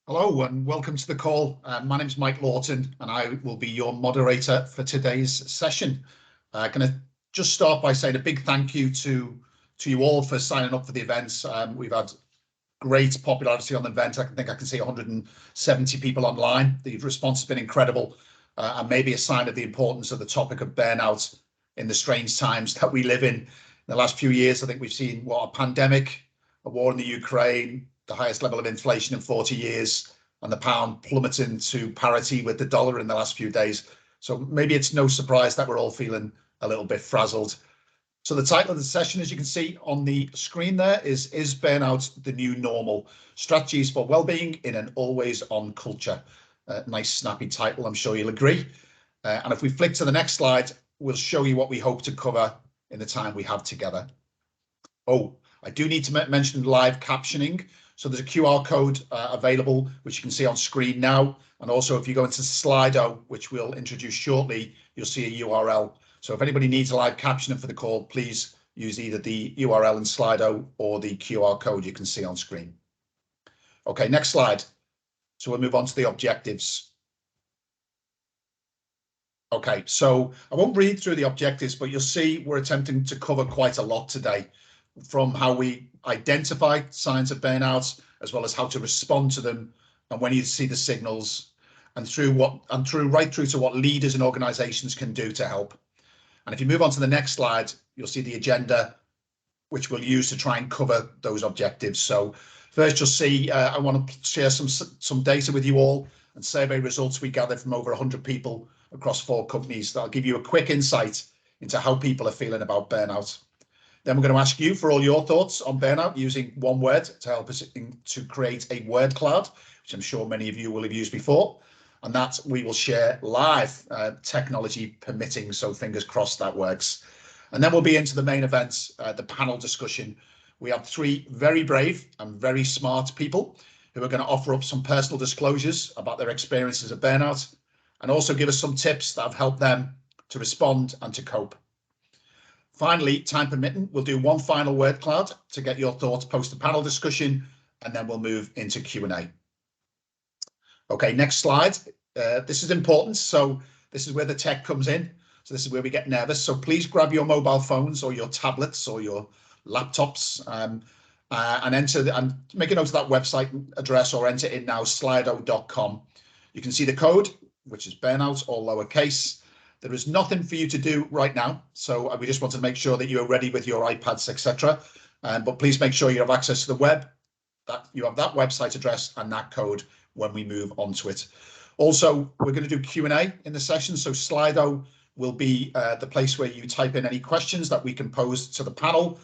Hello and welcome to the call. My name is Mike Lawton and I will be your moderator for today's session. Going to just start by saying a big thank you to you all for signing up for the events. We've had great popularity on the event. I think I can see 170 people online. The response has been incredible and maybe a sign of the importance of the topic of burnout in the strange times that we live in. In the last few years, I think we've seen a pandemic, a war in the Ukraine, the highest level of inflation in 40 years, and the pound plummeting to parity with the dollar in the last few days. So maybe it's no surprise that we're all feeling a little bit frazzled. So the title of the session, as you can see on the screen there, is burnout the new normal? Strategies for wellbeing in an always-on culture. Nice snappy title, I'm sure you'll agree. And if we flick to the next slide, we'll show you what we hope to cover in the time we have together. Oh, I do need to mention live captioning. So there's a QR code available, which you can see on screen now. And also if you go into Slido, which we'll introduce shortly, you'll see a URL. So if anybody needs live captioning for the call, please use either the URL in Slido or the QR code you can see on screen. Okay, next slide. So we'll move on to the objectives. Okay, so I won't read through the objectives, but you'll see we're attempting to cover quite a lot today, from how we identify signs of burnout, as well as how to respond to them, and when you see the signals, and right through to what leaders and organizations can do to help. And if you move on to the next slide, you'll see the agenda, which we'll use to try and cover those objectives. So first, you'll see I want to share some data with you all and survey results we gathered from over 100 people across 4 companies. That'll give you a quick insight into how people are feeling about burnout. Then we're going to ask you for all your thoughts on burnout using one word to help us to create a word cloud, which I'm sure many of you will have used before. And that we will share live, technology permitting, so fingers crossed that works. And then we'll be into the main event, the panel discussion. We have 3 very brave and very smart people who are going to offer up some personal disclosures about their experiences of burnout and also give us some tips that have helped them to respond and to cope. Finally, time permitting, we'll do one final word cloud to get your thoughts post the panel discussion, and then we'll move into Q&A. Okay, next slide. This is important. So this is where the tech comes in. So this is where we get nervous. So please grab your mobile phones or your tablets or your laptops and make a note of that website address or enter in now, slido.com. You can see the code, which is burnout, all lowercase. There is nothing for you to do right now, so we just want to make sure that you're ready with your iPads, etc. But please make sure you have access to the web, that you have that website address and that code when we move on to it. Also, we're going to do Q&A in the session, so Slido will be the place where you type in any questions that we can pose to the panel.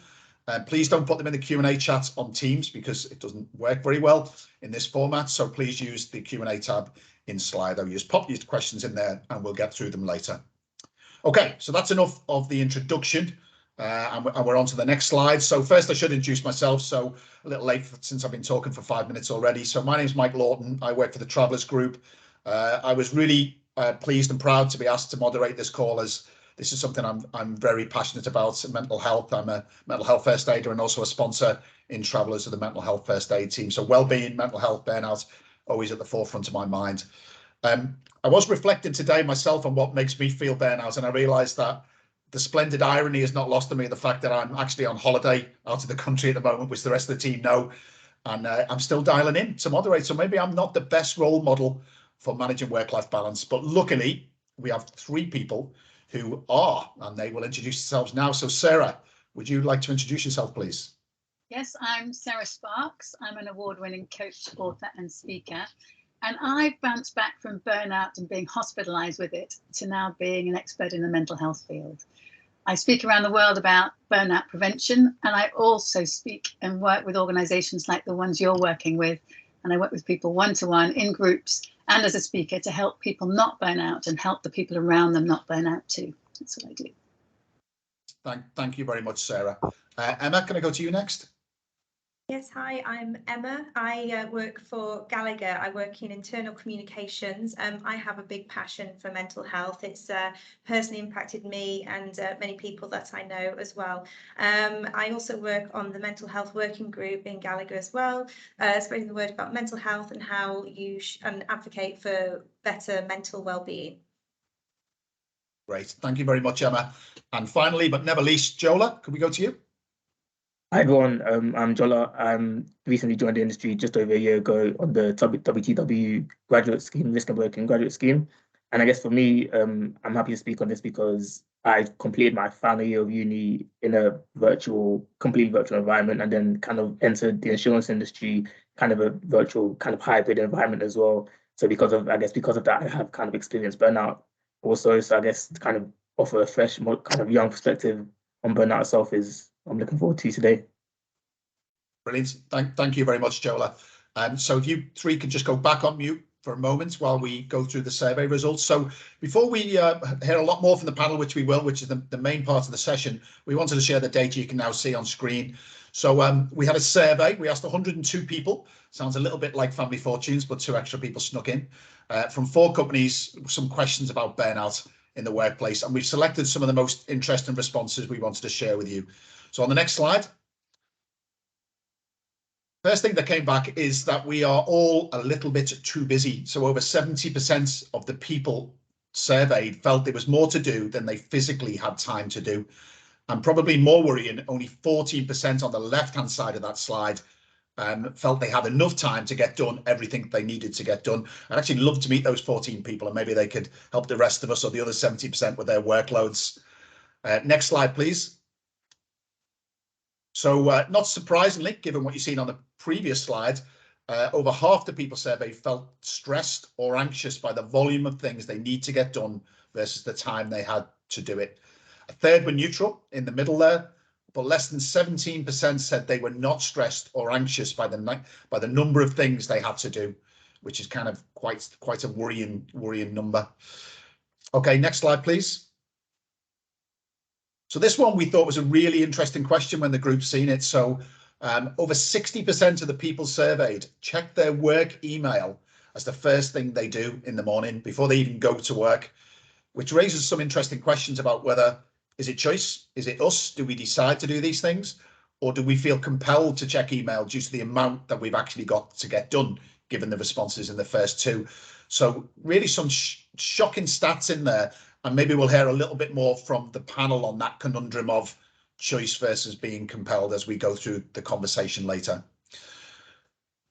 Please don't put them in the Q&A chat on Teams because it doesn't work very well in this format, so please use the Q&A tab in Slido. You just pop your questions in there and we'll get through them later. Okay, so that's enough of the introduction and we're on to the next slide. So first I should introduce myself, so a little late since I've been talking for 5 minutes already. So my name is Mike Lawton. I work for the Travellers Group. I was really pleased and proud to be asked to moderate this call, as this is something I'm very passionate about, mental health. I'm a mental health first aider and also a sponsor in Travellers of the mental health first aid team. So wellbeing, mental health, burnout, always at the forefront of my mind. I was reflecting today myself on what makes me feel burnout, and I realised that the splendid irony is not lost on me, the fact that I'm actually on holiday out of the country at the moment, which the rest of the team know, and I'm still dialing in to moderate. So maybe I'm not the best role model for managing work-life balance, but luckily we have 3 people who are, and they will introduce themselves now. So Sarah, would you like to introduce yourself, please? Yes, I'm Sarah Sparks. I'm an award-winning coach, author and speaker. And I've bounced back from burnout and being hospitalized with it to now being an expert in the mental health field. I speak around the world about burnout prevention, and I also speak and work with organizations like the ones you're working with. And I work with people one-to-one in groups and as a speaker to help people not burn out and help the people around them not burn out too. That's what I do. Thank you very much, Sarah. Emma, can I go to you next? Yes, hi, I'm Emma. I work for Gallagher. I work in internal communications. I have a big passion for mental health. It's personally impacted me and many people that I know as well. I also work on the mental health working group in Gallagher as well, spreading the word about mental health and how you advocate for better mental well-being. Great, thank you very much, Emma. And finally, but never least, Jola, can we go to you? Hi everyone, I'm Jola. I'm recently joined the industry just over a year ago on the WTW graduate scheme, risk and working graduate scheme. And I guess for me, I'm happy to speak on this because I completed my final year of uni in a completely virtual environment, and then kind of entered the insurance industry, kind of a virtual, kind of hybrid environment as well. So because of that, I have kind of experienced burnout also. So I guess to kind of offer a fresh, more kind of young perspective on burnout itself is I'm looking forward to today. Brilliant. Thank you very much, Jola. So if you three could just go back on mute for a moment while we go through the survey results. So before we hear a lot more from the panel, which we will, which is the main part of the session, we wanted to share the data you can now see on screen. So we had a survey. We asked 102 people. Sounds a little bit like Family Fortunes, but 2 extra people snuck in from 4 companies, some questions about burnout in the workplace. And we've selected some of the most interesting responses we wanted to share with you. So on the next slide, first thing that came back is that we are all a little bit too busy. So over 70% of the people surveyed felt there was more to do than they physically had time to do. And probably more worrying, only 14% on the left-hand side of that slide felt they had enough time to get done everything they needed to get done. I'd actually love to meet those 14 people, and maybe they could help the rest of us or the other 70% with their workloads. Next slide, please. So not surprisingly, given what you've seen on the previous slide, over half the people surveyed felt stressed or anxious by the volume of things they need to get done versus the time they had to do it. A third were neutral in the middle there, but less than 17% said they were not stressed or anxious by the number of things they had to do, which is kind of quite a worrying number. Okay, next slide, please. So this one we thought was a really interesting question when the group's seen it. So over 60% of the people surveyed check their work email as the first thing they do in the morning before they even go to work, which raises some interesting questions about whether, is it choice? Is it us? Do we decide to do these things? Or do we feel compelled to check email due to the amount that we've actually got to get done, given the responses in the first 2? So really some shocking stats in there. And maybe we'll hear a little bit more from the panel on that conundrum of choice versus being compelled as we go through the conversation later.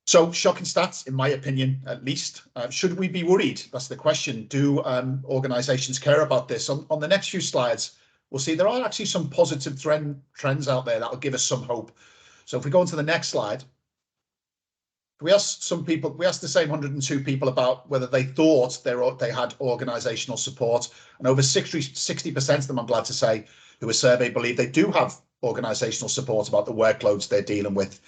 So shocking stats, in my opinion, at least. Should we be worried? That's the question. Do organizations care about this? On the next few slides, we'll see there are actually some positive trends out there that will give us some hope. So if we go on to the next slide, we asked the same 102 people about whether they thought they had organizational support, and over 60% of them, I'm glad to say, who were surveyed believe they do have organizational support about the workloads they're dealing with.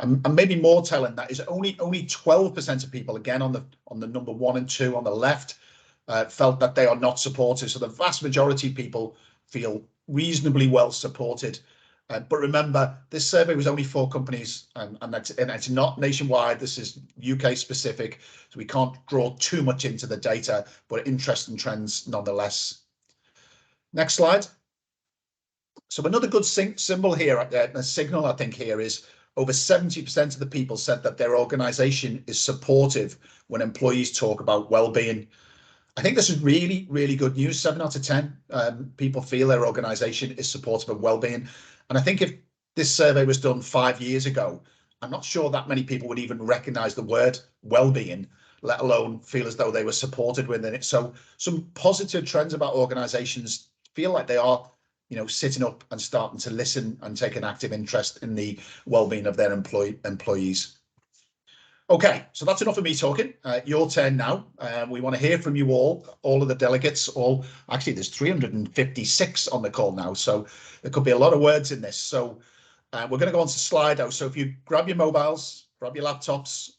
And maybe more telling that is only 12% of people, again on the number 1 and 2 on the left, felt that they are not supported. So the vast majority of people feel reasonably well supported. But remember, this survey was only 4 companies, and it's not nationwide. This is UK specific, so we can't draw too much into the data, but interesting trends nonetheless. Next slide. So another good symbol here, a signal I think here is over 70% of the people said that their organization is supportive when employees talk about well-being. I think this is really, really good news. 7 out of 10 people feel their organization is supportive of well-being. And I think if this survey was done 5 years ago, I'm not sure that many people would even recognize the word well-being, let alone feel as though they were supported within it. So some positive trends about organizations feel like they are, sitting up and starting to listen and take an active interest in the well-being of their employees. Okay, so that's enough of me talking. Your turn now. We want to hear from you all of the delegates. Actually, there's 356 on the call now, so there could be a lot of words in this. So we're going to go on to Slido. So if you grab your mobiles, grab your laptops,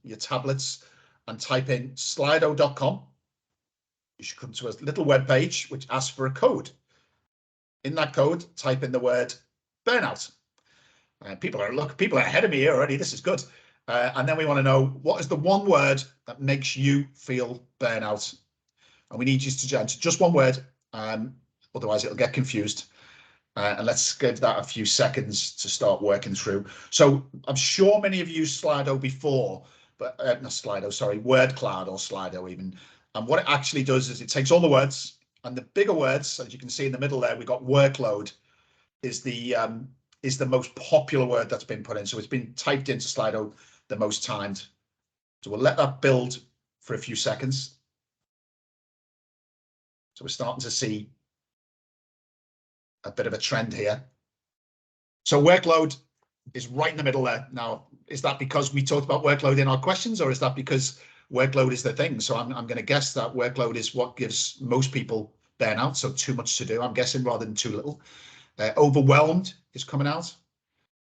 your tablets, and type in slido.com, you should come to a little web page which asks for a code. In that code, type in the word burnout. People are ahead of me here already. This is good. And then we want to know, what is the one word that makes you feel burnout? And we need you to answer just one word, otherwise it'll get confused. And let's give that a few seconds to start working through. So I'm sure many of you used Slido before, but not Slido, sorry, Word Cloud or Slido even. And what it actually does is it takes all the words, and the bigger words, as you can see in the middle there, we've got workload is the most popular word that's been put in. So it's been typed into Slido the most timed. So we'll let that build for a few seconds. So we're starting to see a bit of a trend here. So workload is right in the middle there. Now, is that because we talked about workload in our questions, or is that because workload is the thing? So I'm going to guess that workload is what gives most people burnout. So too much to do, I'm guessing, rather than too little. Overwhelmed is coming out.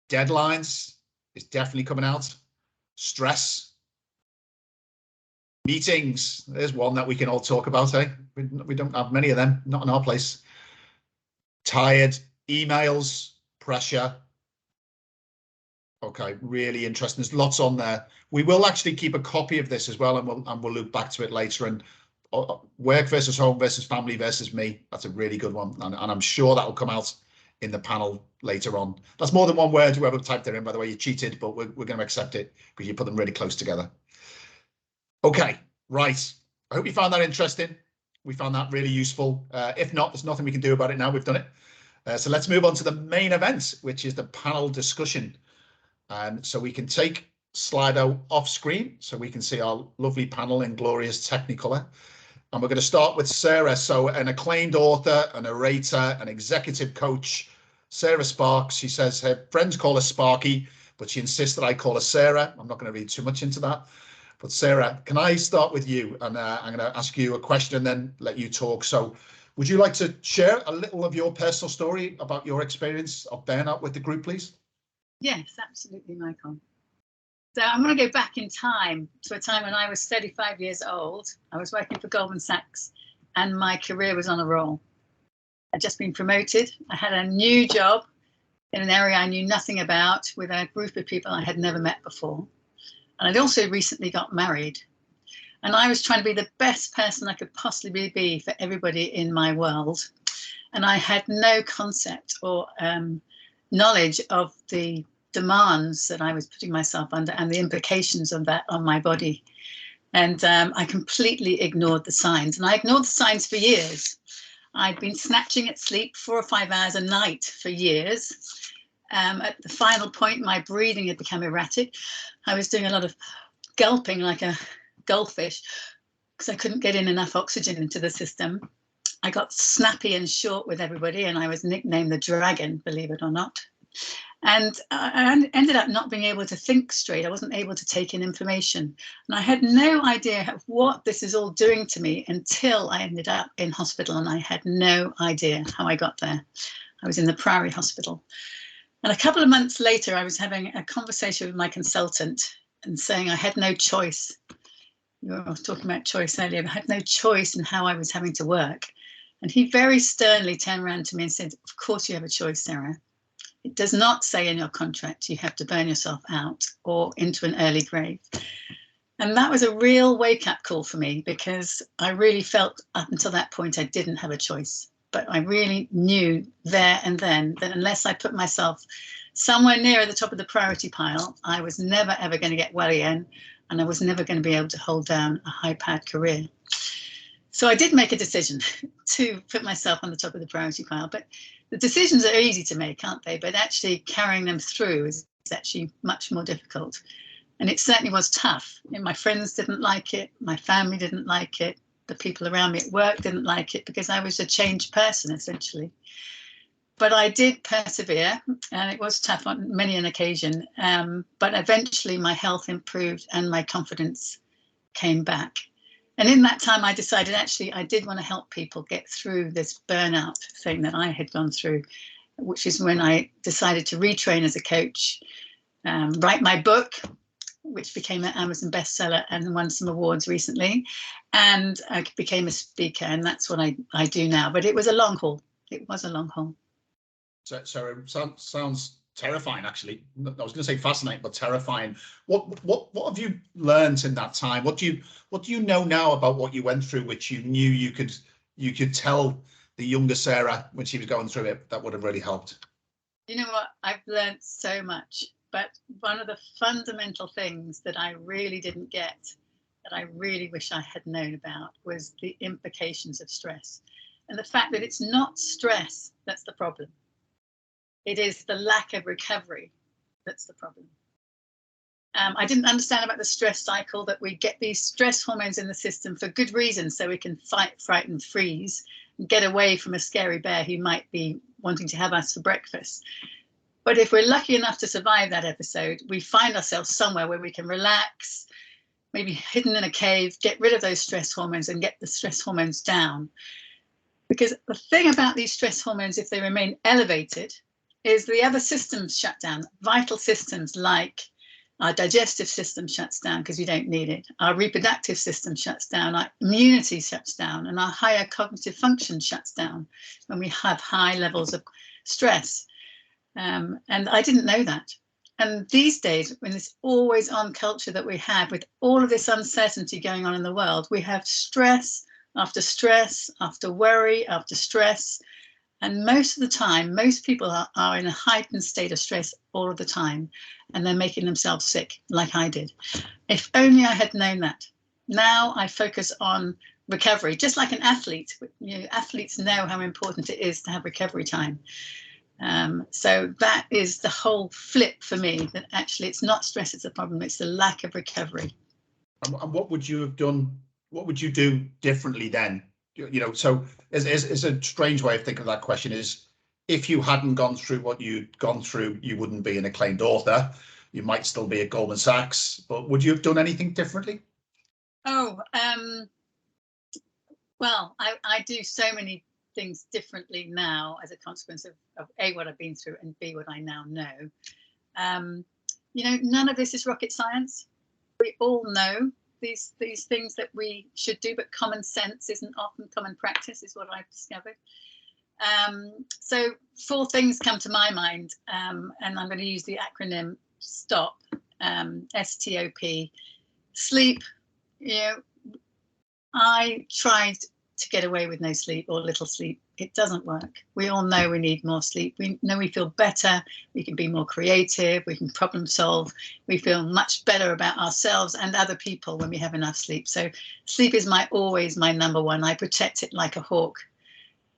Deadlines is definitely coming out. Stress. Meetings, there's one that we can all talk about, eh? We don't have many of them, not in our place. Tired, emails, pressure. Okay, really interesting. There's lots on there. We will actually keep a copy of this as well, and we'll look back to it later. And work versus home versus family versus me. That's a really good one, and I'm sure that will come out in the panel later on. That's more than one word. Whoever typed it in, by the way, you cheated, but we're going to accept it because you put them really close together. Okay, right. I hope you found that interesting. We found that really useful. If not, there's nothing we can do about it now. We've done it. So let's move on to the main event, which is the panel discussion. And so we can take Slido off screen so we can see our lovely panel in glorious Technicolor. And we're going to start with Sarah. So an acclaimed author, an orator, an executive coach, Sarah Sparks. She says her friends call her Sparky, but she insists that I call her Sarah. I'm not going to read too much into that. But Sarah, can I start with you? And I'm going to ask you a question and then let you talk. So would you like to share a little of your personal story about your experience of burnout with the group, please? Yes, absolutely, Michael. So I'm going to go back in time to a time when I was 35 years old. I was working for Goldman Sachs and my career was on a roll. I'd just been promoted. I had a new job in an area I knew nothing about with a group of people I had never met before. And I'd also recently got married. And I was trying to be the best person I could possibly be for everybody in my world. And I had no concept or knowledge of the demands that I was putting myself under and the implications of that on my body. And I completely ignored the signs. And I ignored the signs for years. I'd been snatching at sleep 4 or 5 hours a night for years. At the final point, my breathing had become erratic. I was doing a lot of gulping like a goldfish because I couldn't get in enough oxygen into the system. I got snappy and short with everybody, and I was nicknamed the Dragon, believe it or not. And I ended up not being able to think straight. I wasn't able to take in information. And I had no idea of what this is all doing to me until I ended up in hospital, and I had no idea how I got there. I was in the Priory Hospital. And a couple of months later, I was having a conversation with my consultant and saying I had no choice. You were talking about choice earlier, but I had no choice in how I was having to work. And he very sternly turned around to me and said, of course you have a choice, Sarah. It does not say in your contract you have to burn yourself out or into an early grave. And that was a real wake-up call for me, because I really felt up until that point I didn't have a choice. But I really knew there and then that unless I put myself somewhere near the top of the priority pile, I was never, ever going to get well again. And I was never going to be able to hold down a high-powered career. So I did make a decision to put myself on the top of the priority pile. But the decisions are easy to make, aren't they? But actually carrying them through is actually much more difficult. And it certainly was tough. And my friends didn't like it. My family didn't like it. The people around me at work didn't like it, because I was a changed person, essentially. But I did persevere, and it was tough on many an occasion. But eventually my health improved and my confidence came back. And in that time, I decided actually I did want to help people get through this burnout thing that I had gone through, which is when I decided to retrain as a coach, write my book, which became an Amazon bestseller and won some awards recently. And I became a speaker, and that's what I do now. But it was a long haul. It was a long haul. So it sounds terrifying, actually. I was going to say fascinating, but terrifying. What have you learned in that time? What do you know now about what you went through, which you knew you could tell the younger Sarah when she was going through it, that would have really helped? You know what? I've learned so much, but one of the fundamental things that I really didn't get, that I really wish I had known about, was the implications of stress, and the fact that it's not stress that's the problem. It is the lack of recovery that's the problem. I didn't understand about the stress cycle, that we get these stress hormones in the system for good reasons, so we can fight, frighten, freeze, and get away from a scary bear who might be wanting to have us for breakfast. But if we're lucky enough to survive that episode, we find ourselves somewhere where we can relax, maybe hidden in a cave, get rid of those stress hormones and get the stress hormones down. Because the thing about these stress hormones, if they remain elevated, is the other systems shut down. Vital systems like our digestive system shuts down because you don't need it. Our reproductive system shuts down. Our immunity shuts down, and our higher cognitive function shuts down when we have high levels of stress. And I didn't know that. And these days, in this always on culture that we have, with all of this uncertainty going on in the world, we have stress after worry, after stress. And most of the time, most people are in a heightened state of stress all of the time, and they're making themselves sick, like I did. If only I had known that. Now I focus on recovery, just like an athlete. You know, athletes know how important it is to have recovery time. So that is the whole flip for me, that actually it's not stress, it's a problem, it's the lack of recovery. And what would you have done? What would you do differently then? You know, so is a strange way of thinking of that question is, if you hadn't gone through what you'd gone through, you wouldn't be an acclaimed author. You might still be at Goldman Sachs, but would you have done anything differently? Oh, well, I do so many things differently now as a consequence of A, what I've been through, and B, what I now know. You know, none of this is rocket science. We all know these things that we should do, but common sense isn't often common practice, is what I've discovered. So 4 things come to my mind, and I'm going to use the acronym STOP, S-T-O-P. Sleep. You know, I tried to get away with no sleep or little sleep. It doesn't work. We all know we need more sleep. We know we feel better. We can be more creative. We can problem solve. We feel much better about ourselves and other people when we have enough sleep. So sleep is always my number one. I protect it like a hawk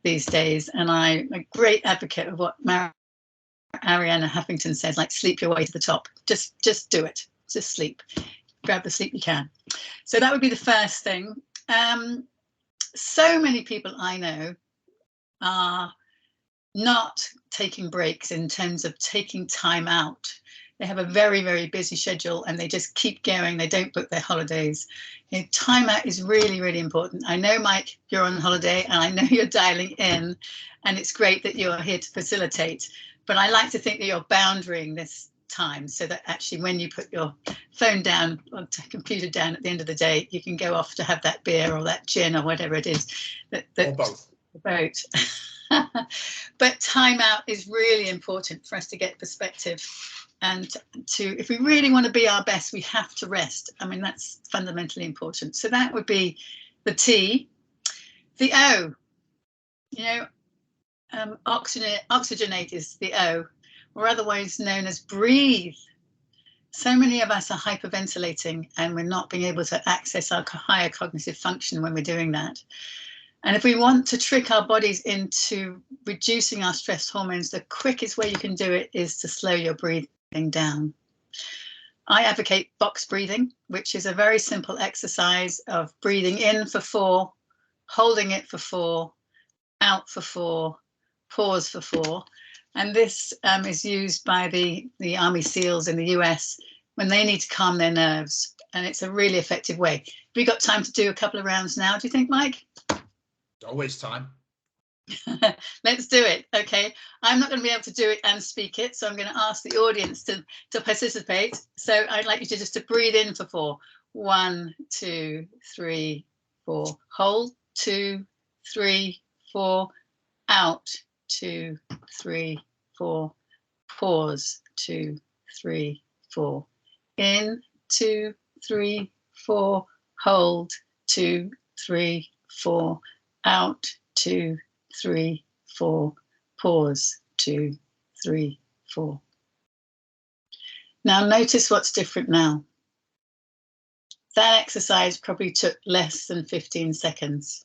these days. And I'm a great advocate of what Arianna Huffington says, like, sleep your way to the top. Just do it. Just sleep. Grab the sleep you can. So that would be the first thing. So many people I know are not taking breaks in terms of taking time out. They have a very, very busy schedule and they just keep going. They don't book their holidays. You know, time out is really, really important. I know, Mike, you're on holiday and I know you're dialing in, and it's great that you're here to facilitate. But I like to think that you're boundarying this time so that actually when you put your phone down or computer down at the end of the day, you can go off to have that beer or that gin or whatever it is. Or both. But time out is really important for us to get perspective, and if we really want to be our best, we have to rest. I mean, that's fundamentally important. So that would be the T. The O, you know, oxygenate is the O, or otherwise known as breathe. So many of us are hyperventilating and we're not being able to access our higher cognitive function when we're doing that. And if we want to trick our bodies into reducing our stress hormones, the quickest way you can do it is to slow your breathing down. I advocate box breathing, which is a very simple exercise of breathing in for 4, holding it for 4, out for 4, pause for 4. And this is used by the Army SEALs in the US when they need to calm their nerves. And it's a really effective way. Have we got time to do a couple of rounds now, do you think, Mike? Always time. Let's do it. Okay, I'm not going to be able to do it and speak it, so I'm going to ask the audience to participate. So I'd like you to just to breathe in for 4. 1, 2, 3, 4. Hold. 2, 3, 4. Out. 2, 3, 4. pause, 2, 3, 4. In, 2, 3, 4. Hold, 2, 3, 4. Out, 2, 3, 4. Pause, 2, 3, 4. Now notice what's different now. That exercise probably took less than 15 seconds.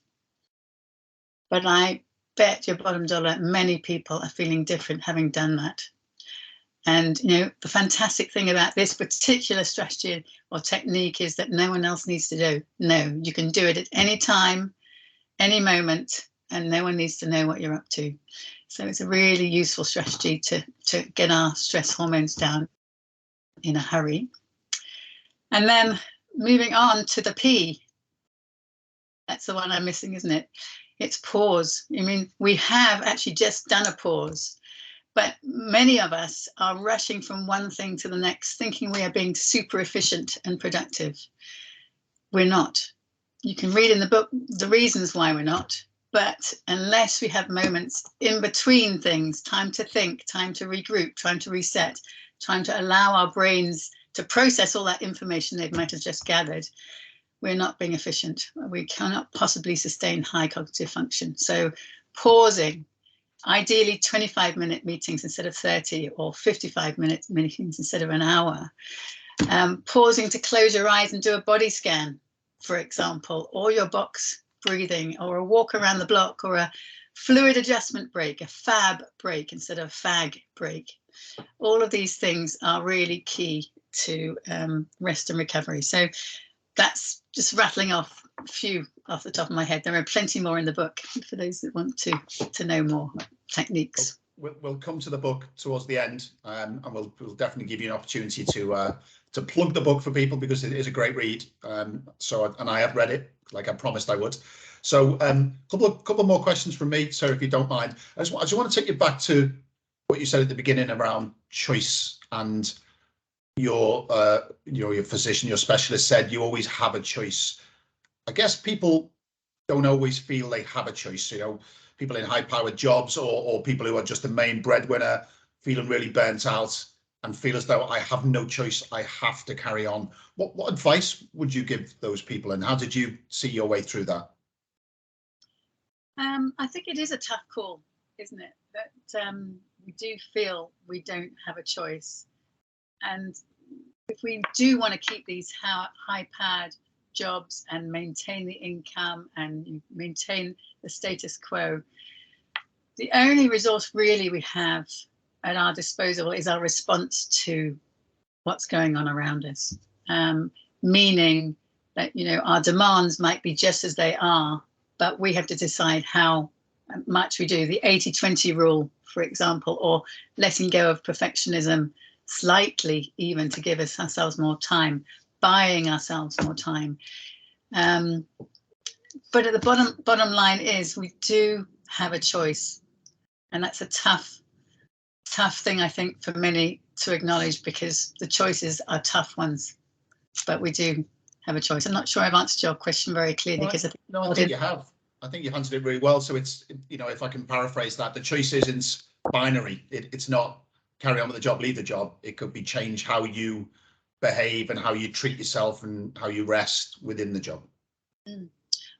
But I bet your bottom dollar many people are feeling different having done that. And you know, the fantastic thing about this particular strategy or technique is that no one else needs to do. No, you can do it at any time, any moment, and no one needs to know what you're up to. So it's a really useful strategy to get our stress hormones down in a hurry. And then moving on to the P. That's the one I'm missing, isn't it? It's pause. I mean, we have actually just done a pause, but many of us are rushing from one thing to the next, thinking we are being super efficient and productive. We're not. You can read in the book the reasons why we're not, but unless we have moments in between things, time to think, time to regroup, time to reset, time to allow our brains to process all that information they might have just gathered, we're not being efficient. We cannot possibly sustain high cognitive function. So pausing, ideally 25-minute meetings instead of 30, or 55-minute meetings instead of an hour. Pausing to close your eyes and do a body scan, for example, or your box breathing, or a walk around the block, or a fluid adjustment break, a fab break instead of fag break. All of these things are really key to rest and recovery. So that's just rattling off a few off the top of my head. There are plenty more in the book for those that want to know more techniques. We'll come to the book towards the end, and we'll definitely give you an opportunity to plug the book for people, because it is a great read. And I have read it, like I promised I would. So couple more questions from me, Sarah, if you don't mind. I just want to take you back to what you said at the beginning around choice, and your physician, your specialist said you always have a choice. I guess people don't always feel they have a choice. You know, people in high-powered jobs, or people who are just the main breadwinner, feeling really burnt out and feel as though I have no choice, I have to carry on. What advice would you give those people, and how did you see your way through that? I think it is a tough call, isn't it? That we do feel we don't have a choice. And if we do want to keep these high-powered jobs and maintain the income and maintain the status quo, the only resource really we have at our disposal is our response to what's going on around us. Meaning that, you know, our demands might be just as they are, but we have to decide how much we do. The 80-20 rule, for example, or letting go of perfectionism slightly, even to give ourselves more time, buying ourselves more time. But at the bottom line is we do have a choice, and that's a tough thing, I think, for many to acknowledge, because the choices are tough ones, but we do have a choice. I'm not sure I've answered your question very clearly, because I think you have. I think you've answered it really well. So it's, you know, if I can paraphrase that, the choice isn't binary. It's not carry on with the job, leave the job. It could be change how you behave and how you treat yourself and how you rest within the job. I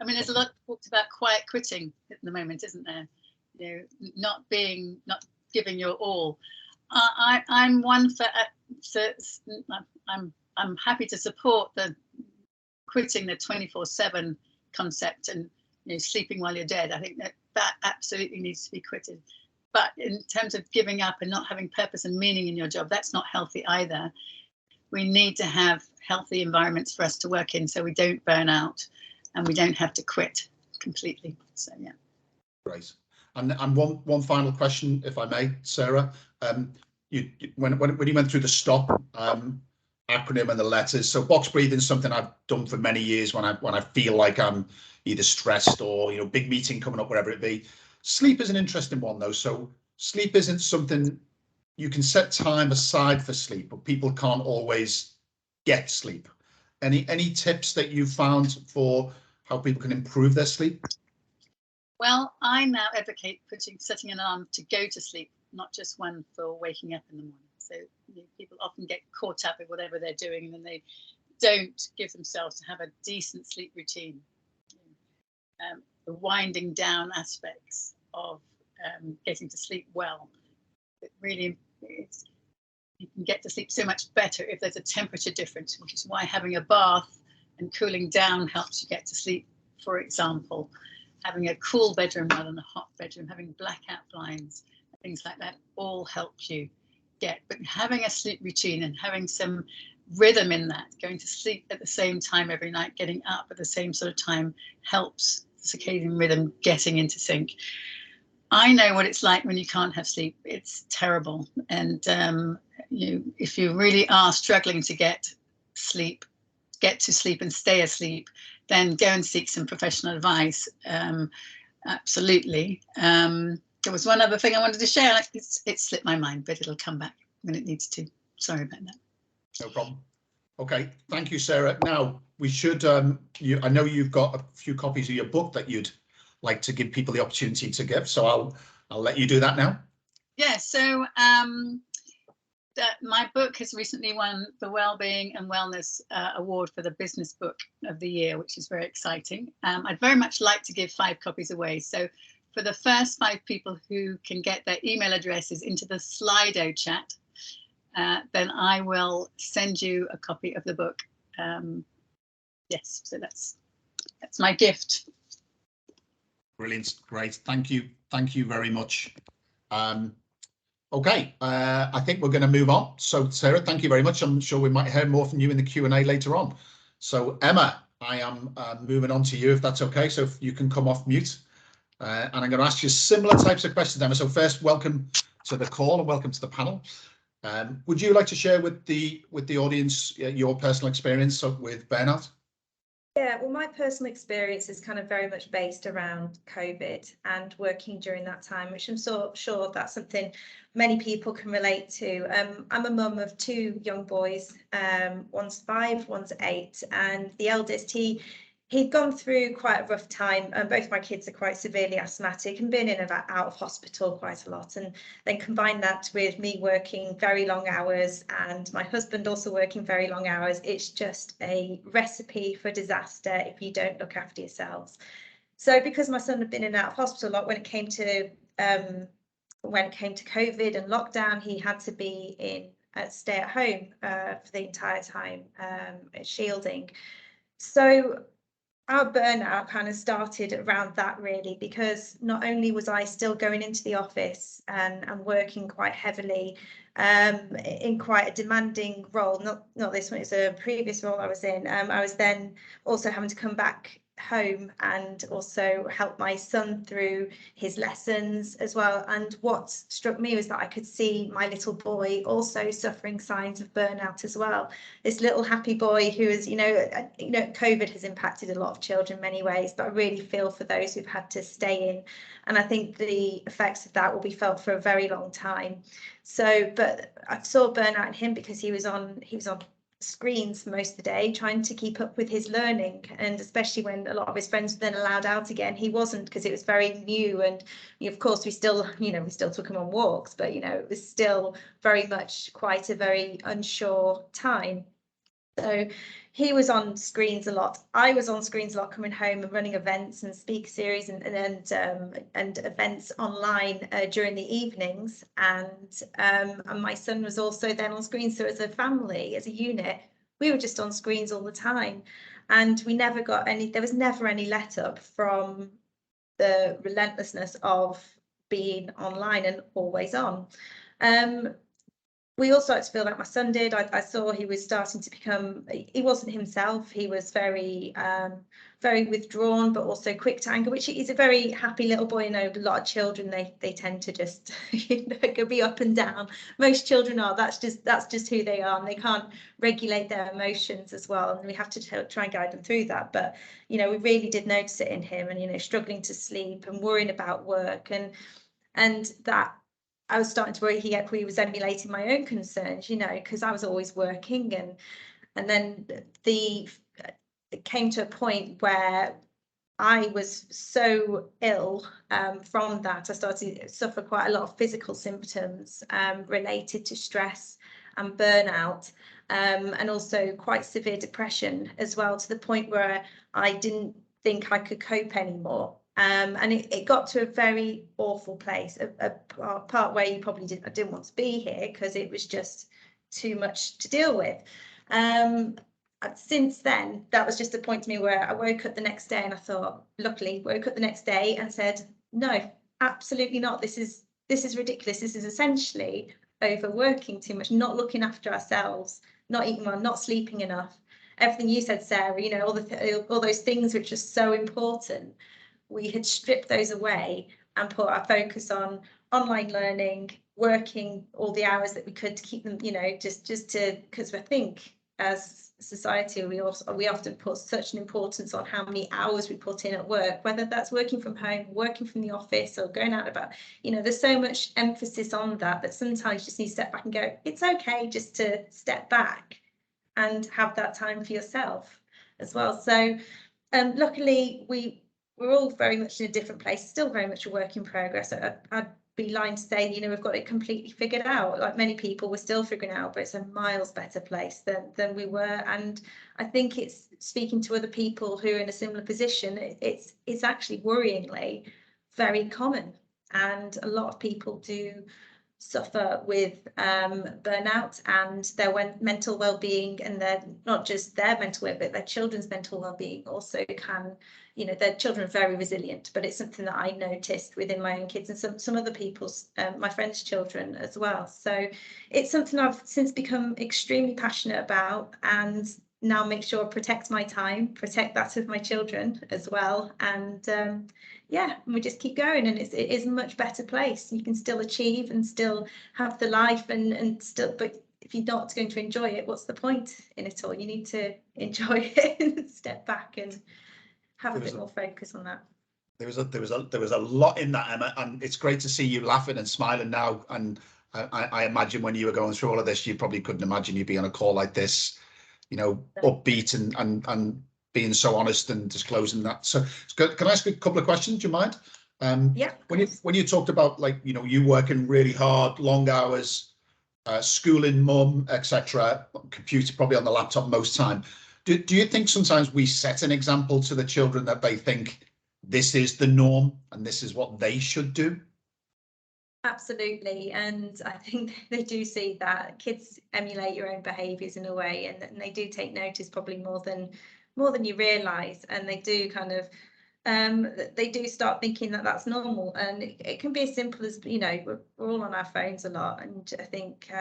mean, there's a lot talked about quiet quitting at the moment, isn't there? You know, not giving your all. I'm one for. I'm happy to support the quitting the 24/7 concept, and, you know, sleeping while you're dead. I think that absolutely needs to be quitted. But in terms of giving up and not having purpose and meaning in your job, that's not healthy either. We need to have healthy environments for us to work in, so we don't burn out and we don't have to quit completely. So yeah. Great. And one final question, if I may, Sarah. When you went through the STOP acronym and the letters, so box breathing is something I've done for many years when I feel like I'm either stressed or, you know, big meeting coming up, wherever it be. Sleep is an interesting one though. So sleep isn't something you can set time aside for sleep, but people can't always get sleep. Any tips that you've found for how people can improve their sleep? Well, I now advocate setting an alarm to go to sleep not just one for waking up in the morning. So people often get caught up with whatever they're doing, and then they don't give themselves to have a decent sleep routine. The winding down aspects of getting to sleep well, it really is. You can get to sleep so much better if there's a temperature difference, which is why having a bath and cooling down helps you get to sleep. For example, having a cool bedroom rather than a hot bedroom, having blackout blinds, things like that all help you get. But having a sleep routine and having some rhythm in that, going to sleep at the same time every night, getting up at the same sort of time, helps the circadian rhythm getting into sync. I know what it's like when you can't have sleep. It's terrible. And if you really are struggling to get to sleep and stay asleep, then go and seek some professional advice. Absolutely. There was one other thing I wanted to share. It slipped my mind, but it'll come back when it needs to. Sorry about that. No problem. Okay, thank you, Sarah. Now we should. I know you've got a few copies of your book that you'd like to give people the opportunity to give, so I'll let you do that now. Yeah. So my book has recently won the Wellbeing and Wellness Award for the Business Book of the Year, which is very exciting. I'd very much like to give 5 copies away. So for the first 5 people who can get their email addresses into the Slido chat, then I will send you a copy of the book. Yes, so that's my gift. Brilliant, great, thank you very much. Okay, I think we're going to move on. So Sarah, thank you very much. I'm sure we might hear more from you in the Q&A later on. So Emma, I am moving on to you, if that's okay. So if you can come off mute, and I'm going to ask you similar types of questions, Emma. So first, welcome to the call and welcome to the panel. Would you like to share with the audience your personal experience with burnout? Yeah, well, my personal experience is kind of very much based around COVID and working during that time, which I'm so sure that's something many people can relate to. I'm a mum of 2 young boys, one's 5, one's 8, and the eldest, he'd gone through quite a rough time. Both my kids are quite severely asthmatic and been in and out of hospital quite a lot. And then combine that with me working very long hours and my husband also working very long hours. It's just a recipe for disaster if you don't look after yourselves. So because my son had been in and out of hospital a lot, when it came to COVID and lockdown, he had to be in stay at home for the entire time, shielding. So our burnout kind of started around that, really, because not only was I still going into the office and working quite heavily in quite a demanding role, not this one, it's a previous role I was in. I was then also having to come back home and also help my son through his lessons as well. And what struck me was that I could see my little boy also suffering signs of burnout as well. This little happy boy who is, COVID has impacted a lot of children in many ways, but I really feel for those who've had to stay in. And I think the effects of that will be felt for a very long time. So, but I saw burnout in him because he was on screens for most of the day, trying to keep up with his learning, and especially when a lot of his friends were then allowed out again, he wasn't, because it was very new. And of course we still took him on walks, but it was still very much quite a very unsure time. So he was on screens a lot. I was on screens a lot, coming home and running events and speaker series and events online during the evenings. And my son was also then on screens. So as a family, as a unit, we were just on screens all the time. And we never got there was never any let up from the relentlessness of being online and always on. We all started to feel like my son did. I saw he was starting to become, he wasn't himself. He was very, very withdrawn, but also quick to anger, which he's a very happy little boy. A lot of children, they tend to just, could be up and down. Most children are, that's just who they are, and they can't regulate their emotions as well. And we have to try and guide them through that. But, we really did notice it in him, and, struggling to sleep and worrying about work, and that, I was starting to worry he was emulating my own concerns, because I was always working, and then it came to a point where I was so ill from that. I started to suffer quite a lot of physical symptoms related to stress and burnout, and also quite severe depression as well, to the point where I didn't think I could cope anymore. And it got to a very awful place, a part where you probably didn't want to be here, because it was just too much to deal with. Since then, that was just a point to me where I woke up the next day and I thought, luckily, woke up the next day and said, no, absolutely not. This is ridiculous. This is essentially overworking too much, not looking after ourselves, not eating well, not sleeping enough. Everything you said, Sarah, you know, all those things which are so important, we had stripped those away and put our focus on online learning, working all the hours that we could to keep them, you know, just to, because I think as a society we often put such an importance on how many hours we put in at work, whether that's working from home, working from the office, or going out about, you know, there's so much emphasis on that sometimes you just need to step back and go, it's okay just to step back and have that time for yourself as well. So luckily we're all very much in a different place, still very much a work in progress. I'd be lying to say, you know, we've got it completely figured out. Like many people, we're still figuring out, but it's a miles better place than we were. And I think it's speaking to other people who are in a similar position, it's actually worryingly very common. And a lot of people do suffer with burnout, and their mental well-being, and their not just their mental well, but their children's mental well-being also can, you know, their children are very resilient, but it's something that I noticed within my own kids and some other people's, my friends' children as well. So it's something I've since become extremely passionate about, and now make sure I protect my time, protect that of my children as well. And yeah, we just keep going, and it is a much better place. You can still achieve and still have the life and still, but if you're not going to enjoy it, what's the point in it all? You need to enjoy it and step back and have a bit more focus on that. There was a lot in that, Emma, and it's great to see you laughing and smiling now. And I imagine when you were going through all of this, you probably couldn't imagine you'd be on a call like this, you know, upbeat and being so honest and disclosing that. So can I ask a couple of questions? Do you mind? Yeah. When you talked about, like, you know, you working really hard, long hours, schooling mum, etc., computer probably on the laptop most time. Do you think sometimes we set an example to the children that they think this is the norm and this is what they should do? Absolutely, and I think they do see that kids emulate your own behaviours in a way, and they do take notice probably more than you realise, and they do kind of they do start thinking that that's normal. And it can be as simple as, you know, we're all on our phones a lot, and I think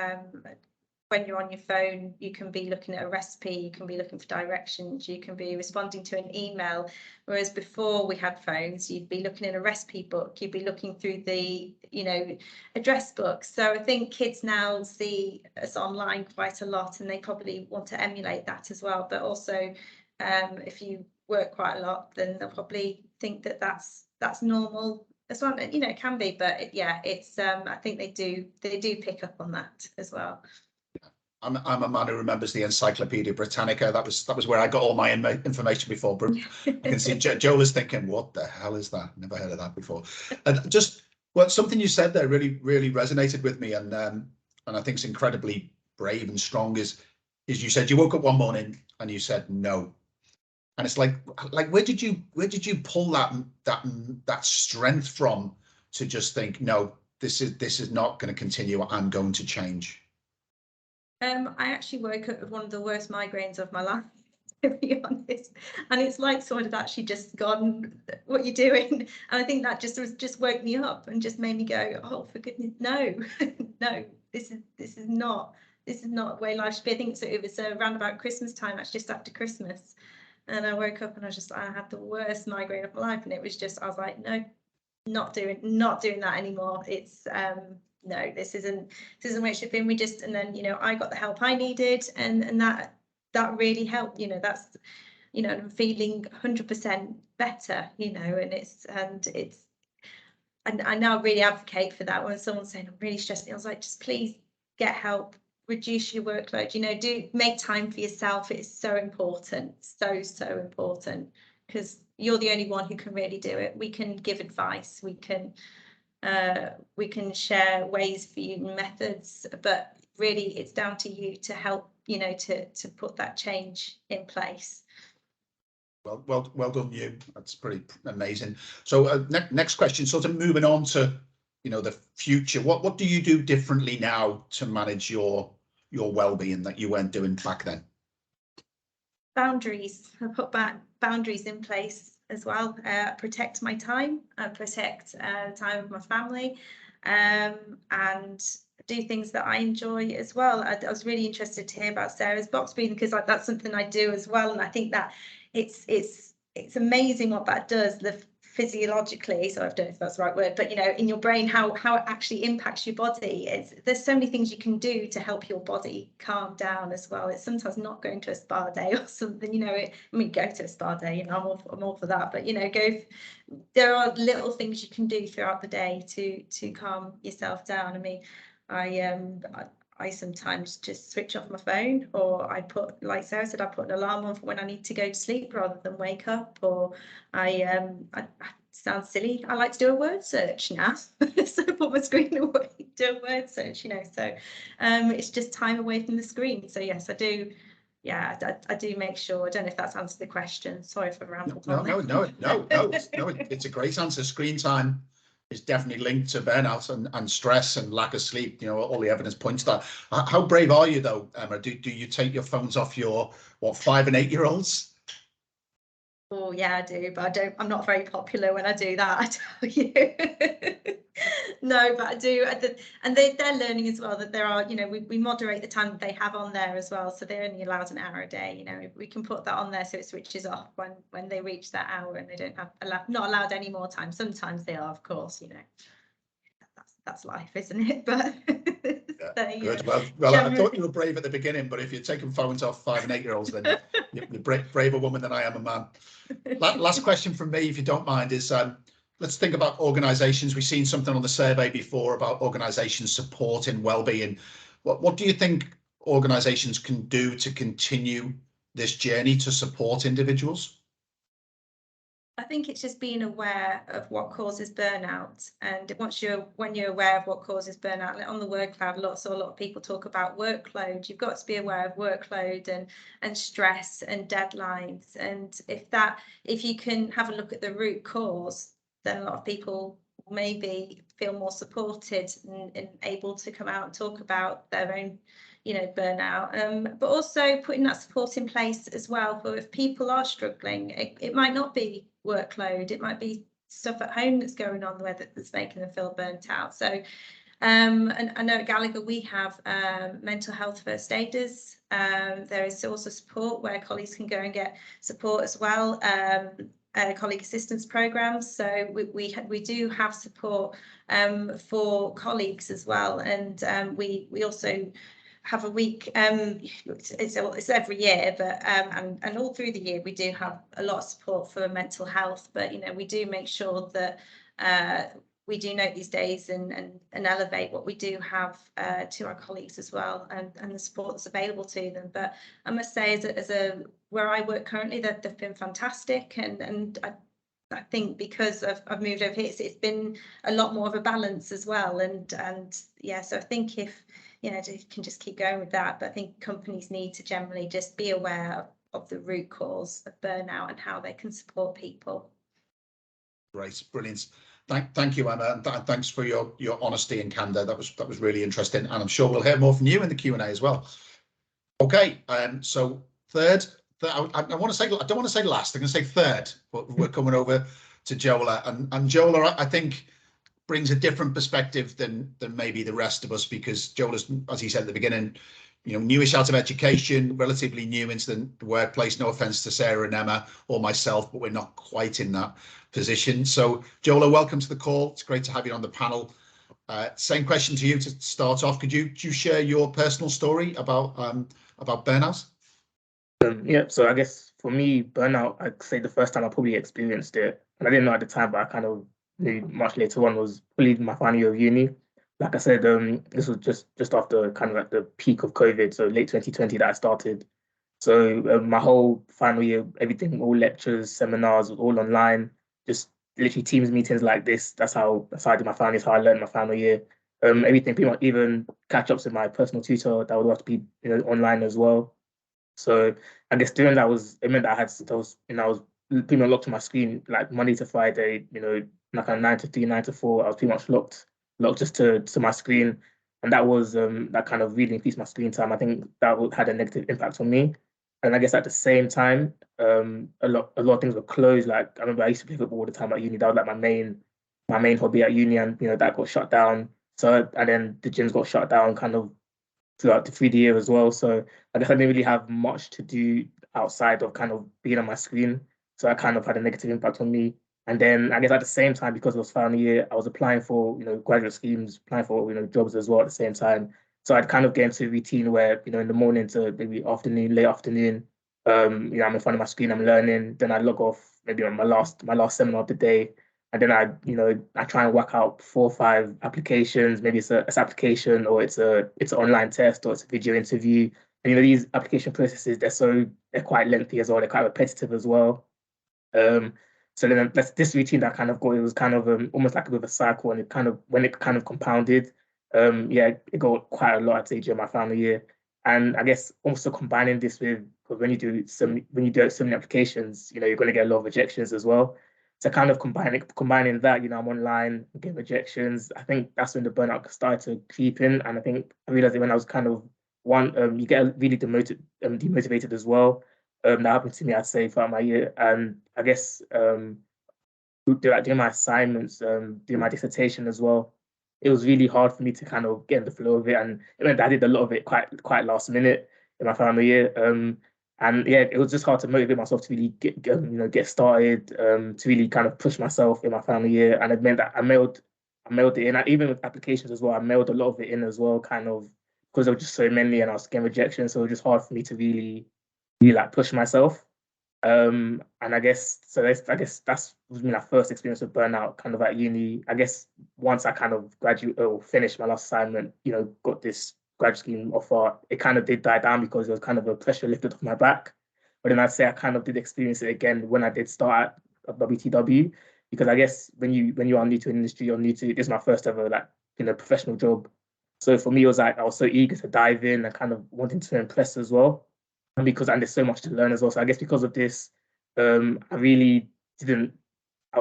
when you're on your phone, you can be looking at a recipe, you can be looking for directions, you can be responding to an email, whereas before we had phones, you'd be looking at a recipe book, you'd be looking through the, you know, address book. So I think kids now see us online quite a lot, and they probably want to emulate that as well. But also if you work quite a lot, then they'll probably think that that's normal as well. You know, it can be, but yeah, it's I think they do pick up on that as well. I'm a man who remembers the Encyclopedia Britannica. That was where I got all my information before. But I can see Jola's thinking, what the hell is that? Never heard of that before. And just something you said there really resonated with me, and I think it's incredibly brave and strong. Is you said you woke up one morning and you said no, and it's like where did you pull that strength from to just think, no, this is not going to continue. I'm going to change. I actually woke up with one of the worst migraines of my life, to be honest, and it's like someone had actually just gone, what are you doing? And I think that just woke me up and just made me go, oh, for goodness, no, no, this is not the way life should be. I think it was around about Christmas time, actually just after Christmas, and I woke up and I had the worst migraine of my life, and it was just, I was like, no, not doing that anymore. It's no, this isn't where it should be. And we just, and then, you know, I got the help I needed, and that really helped. You know, that's, you know, I'm feeling 100% better, you know, and I now really advocate for that. When someone's saying I'm really stressed, I was like, just please get help, reduce your workload, you know, do make time for yourself. It's so important, so important. because you're the only one who can really do it. We can give advice, we can share ways for you, methods, but really it's down to you to help, you know, to put that change in place. Well done, you. That's pretty amazing. So next question, sort of moving on to, you know, the future. What do you do differently now to manage your well-being that you weren't doing back then? Boundaries. I put boundaries in place as well. Protect my time. Protect time with my family, and do things that I enjoy as well. I was really interested to hear about Sarah's box breathing, because that's something I do as well, and I think that it's amazing what that does, physiologically. So I don't know if that's the right word, but you know, in your brain, how it actually impacts your body. There's so many things you can do to help your body calm down as well. It's sometimes not going to a spa day or something, you know. I mean, go to a spa day, you know, I'm all for that, but you know, there are little things you can do throughout the day to calm yourself down. I mean, I sometimes just switch off my phone, or I put, like Sarah said, I put an alarm on for when I need to go to sleep rather than wake up. Or I sounds silly, I like to do a word search now. So I put my screen away, do a word search, you know. So it's just time away from the screen. So yes, I do. Yeah, I do make sure. I don't know if that's answered the question. Sorry for rambling. No, it's a great answer. Screen time is definitely linked to burnout and stress and lack of sleep. You know, all the evidence points to that. How brave are you though, Emma? Do you take your phones off your 5 and 8 year olds? Oh yeah, I do, but I'm not very popular when I do that, I tell you. No, but I do, and they're learning as well that there are, you know, we moderate the time that they have on there as well, so they're only allowed an hour a day. You know, we can put that on there so it switches off when they reach that hour, and they don't have not allowed any more time. Sometimes they are, of course, you know. That's life, isn't it? But yeah, good. Well, I thought you were brave at the beginning, but if you're taking phones off 5 and 8 year olds, then you're a braver woman than I am a man. Last question from me, if you don't mind, is let's think about organisations. We've seen something on the survey before about organisations supporting wellbeing. What do you think organisations can do to continue this journey to support individuals? I think it's just being aware of what causes burnout, and when you're aware of what causes burnout, on the word cloud, a lot of people talk about workload. You've got to be aware of workload and stress and deadlines, and if you can have a look at the root cause, then a lot of people maybe feel more supported and able to come out and talk about their own, you know, burnout, but also putting that support in place as well for if people are struggling. It might not be workload, it might be stuff at home that's going on that's making them feel burnt out. So and I know at Gallagher we have mental health first aiders. There is also support where colleagues can go and get support as well, colleague assistance programs. So we do have support for colleagues as well, and we also have a week, it's every year, but and all through the year we do have a lot of support for mental health, but you know, we do make sure that we do note these days and elevate what we do have to our colleagues as well, and the support that's available to them. But I must say, as a where I work currently, they've been fantastic, and I think because I've moved over here, it's been a lot more of a balance as well, and yeah, so I think if you know, you can just keep going with that, but I think companies need to generally just be aware of the root cause of burnout and how they can support people. Great, brilliant. Thank you, Emma, and thanks for your honesty and candor. That was really interesting, and I'm sure we'll hear more from you in the Q&A as well. Okay, so third, I want to say, I don't want to say last, I'm going to say third, but we're coming over to Jola, and Jola, I think, brings a different perspective than maybe the rest of us, because Jola's, as he said at the beginning, you know, newish out of education, relatively new into the workplace. No offense to Sarah and Emma or myself, but we're not quite in that position. So Jola, welcome to the call. It's great to have you on the panel. Same question to you to start off. Could you share your personal story about burnout? Yeah, so I guess for me, burnout, I'd say the first time I probably experienced it, and I didn't know at the time, but I kind of knew much later on, was probably my final year of uni. Like I said, this was just after kind of at the peak of COVID, so late 2020 that I started. So my whole final year, everything, all lectures, seminars, was all online. Just literally Teams meetings like this. That's how I did my final year. That's how I learned my final year. Everything pretty much, even catch ups with my personal tutor, that would have to be online as well. So I guess during that it meant that I was pretty much locked to my screen like Monday to Friday, like a 9 to 3, 9 to 4. I was pretty much locked just to my screen. And that was that kind of really increased my screen time. I think that had a negative impact on me. And I guess at the same time, a lot of things were closed. Like I remember I used to play football all the time at uni. That was like my main hobby at uni, and that got shut down. So and then the gyms got shut down kind of throughout the 3D year as well. So I guess I didn't really have much to do outside of kind of being on my screen. So that kind of had a negative impact on me. And then I guess at the same time, because it was final year, I was applying for graduate schemes, applying for jobs as well at the same time. So I'd kind of get into a routine where in the morning to maybe afternoon, late afternoon, I'm in front of my screen, I'm learning. Then I log off maybe on my last seminar of the day, and then I try and work out 4 or 5 applications. Maybe it's an application, or it's an online test, or it's a video interview. And these application processes, they're quite lengthy as well. They're quite repetitive as well. So then that's this routine that kind of got, it was kind of almost like a bit of a cycle, and when it kind of compounded, it got quite a lot, I'd say, during my final year. And I guess also combining this with, because when you do so many applications, you're going to get a lot of rejections as well. So kind of combining that, I'm online, getting rejections. I think that's when the burnout started to creep in, and I think I realized that when I was kind of you get really demotivated as well. That happened to me, I'd say, throughout my year, and I guess doing my assignments, doing my dissertation as well, it was really hard for me to kind of get in the flow of it, and it meant that I did a lot of it quite last minute in my final year. And yeah, it was just hard to motivate myself to really get started, to really kind of push myself in my final year. And it meant that I mailed it in. Even with applications as well, I mailed a lot of it in as well, kind of because there were just so many, and I was getting rejections. So it was just hard for me to really like push myself. And I guess that's was my first experience with burnout, kind of at uni. I guess once I kind of finished my last assignment, got this graduate scheme offer, it kind of did die down because it was kind of a pressure lifted off my back. But then I'd say I kind of did experience it again when I did start at WTW, because I guess when you are new to an industry, or this is my first ever professional job. So for me, it was like I was so eager to dive in and kind of wanting to impress as well. And there's so much to learn as well. So I guess because of this, I really didn't. I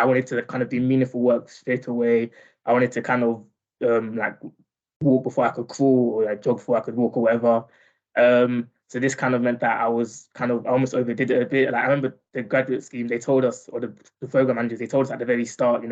wanted to kind of do meaningful work straight away. I wanted to kind of like walk before I could crawl, or like jog before I could walk, or whatever. So this kind of meant that I almost overdid it a bit. Like I remember the graduate scheme, they told us, or the program managers, they told us at the very start,